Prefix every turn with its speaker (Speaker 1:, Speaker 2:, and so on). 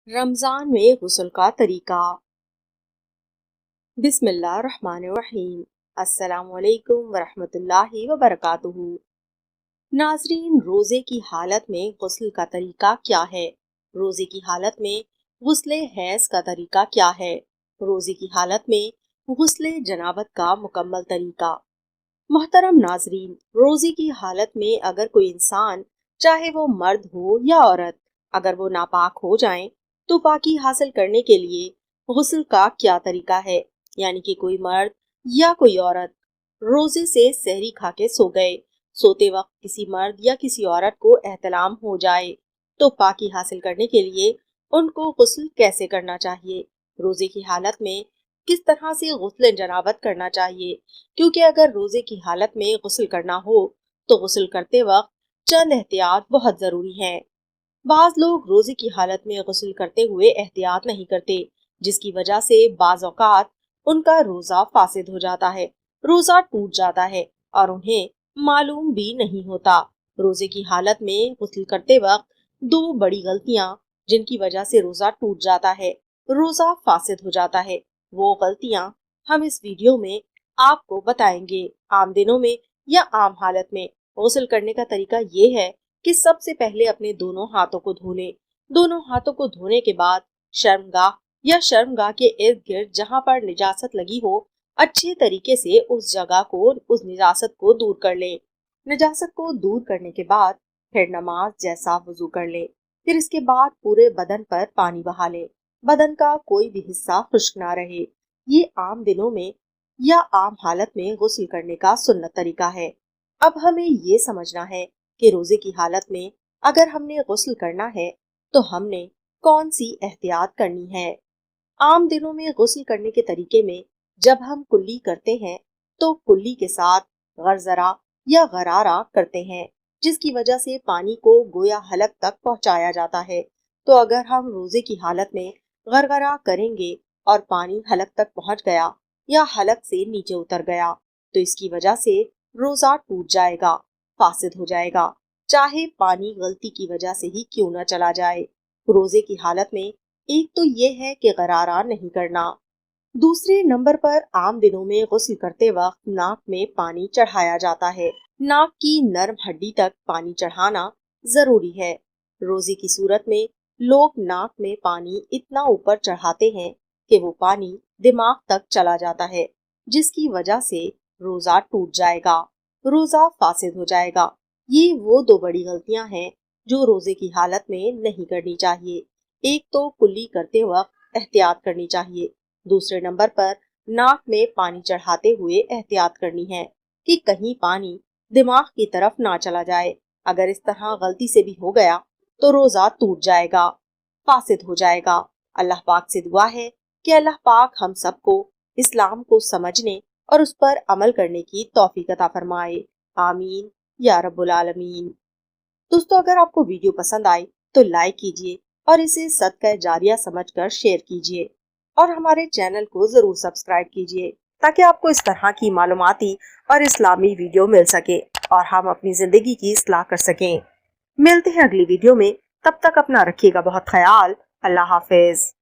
Speaker 1: रमज़ान में गुस्ल का तरीका। बिस्मिल्लाहिर्रहमानिर्रहीम। अस्सलामुअलैकुम वरहमतुल्लाहि वबरकातुहू। नाज़रीन, रोज़े की हालत में गुस्ल का तरीका क्या है? रोज़े की हालत में गुस्ले हैज़ का तरीका क्या है? रोज़े की हालत में गुस्ले जनाबत का मुकम्मल तरीका। मोहतरम नाज़रीन, रोज़े की हालत में अगर कोई इंसान, चाहे वो मर्द हो या औरत, अगर वो नापाक हो जाएं तो पाकी हासिल करने के लिए गुस्ल का क्या तरीका है। यानी कि कोई मर्द या कोई औरत रोजे से सहरी खा के सो गए, सोते वक्त किसी मर्द या किसी औरत को एहतलाम हो जाए तो पाकी हासिल करने के लिए उनको गुस्ल कैसे करना चाहिए, रोजे की हालत में किस तरह से गुस्ल जनाबत करना चाहिए। क्योंकि अगर रोजे की हालत में गुस्ल करना हो तो गुस्ल करते वक्त चंद एहतियात बहुत जरूरी हैं। बाज लोग रोजे की हालत में गुस्ल करते हुए एहतियात नहीं करते, जिसकी वजह से बाज औकात उनका रोजा फासिद हो जाता है, रोजा टूट जाता है और उन्हें मालूम भी नहीं होता। रोजे की हालत में गुस्ल करते वक्त दो बड़ी गलतियां जिनकी वजह से रोजा टूट जाता है, रोजा फासिद हो जाता है, वो गलतियां हम इस वीडियो में आपको बताएंगे। आम दिनों में या आम हालत में गुस्ल करने का तरीका ये है कि सबसे पहले अपने दोनों हाथों को धो लें। दोनों हाथों को धोने के बाद शर्मगाह या शर्मगाह के इर्द गिर्द जहाँ पर निजासत लगी हो, अच्छे तरीके से उस जगह को, उस निजासत को दूर कर लें। निजासत को दूर करने के बाद फिर नमाज जैसा वुजू कर लें। फिर इसके बाद पूरे बदन पर पानी बहा लें। बदन का कोई भी हिस्सा खुश्क ना रहे। ये आम दिनों में या आम हालत में गुस्ल करने का सुन्नत तरीका है। अब हमें ये समझना है कि रोजे की हालत में अगर हमने गुस्ल करना है तो हमने कौन सी एहतियात करनी है। आम दिनों में गुस्ल करने के तरीके में जब हम कुल्ली करते हैं तो कुल्ली के साथ गरजरा या गरारा करते हैं, जिसकी वजह से पानी को गोया हलक तक पहुंचाया जाता है। तो अगर हम रोजे की हालत में गरगरा करेंगे और पानी हलक तक पहुंच गया या हलक से नीचे उतर गया तो इसकी वजह से रोजा टूट जाएगा, फासिद हो जाएगा, चाहे पानी गलती की वजह से ही क्यों न चला जाए। रोजे की हालत में एक तो ये है कि गरारा नहीं करना। दूसरे नंबर पर आम दिनों में गुस्ल करते वक्त नाक में पानी चढ़ाया जाता है। नाक की नर्म हड्डी तक पानी चढ़ाना जरूरी है। रोजे की सूरत में लोग नाक में पानी इतना ऊपर चढ़ाते हैं कि वो पानी दिमाग तक चला जाता है, जिसकी वजह से रोजा टूट जाएगा, रोजा फासिद हो जाएगा। ये वो दो बड़ी गलतियां हैं जो रोजे की हालत में नहीं करनी चाहिए। एक तो कुल्ली करते वक्त एहतियात करनी चाहिए। दूसरे नंबर पर नाक में पानी चढ़ाते हुए एहतियात करनी है कि कहीं पानी दिमाग की तरफ ना चला जाए। अगर इस तरह गलती से भी हो गया तो रोजा टूट जाएगा, फासिद हो जाएगा। अल्लाह पाक से दुआ है कि अल्लाह पाक हम सबको इस्लाम को समझने और उस पर अमल करने की तौफीक अता फरमाए। आमीन या रब्बुल आलमीन। दोस्तों, अगर आपको वीडियो पसंद आई तो लाइक कीजिए और इसे सदका जारिया समझकर शेयर कीजिए और हमारे चैनल को जरूर सब्सक्राइब कीजिए ताकि आपको इस तरह की मालूमाती और इस्लामी वीडियो मिल सके और हम अपनी जिंदगी की इस्लाह कर सकें। मिलते हैं अगली वीडियो में, तब तक अपना रखिएगा बहुत ख्याल। अल्लाह हाफिज।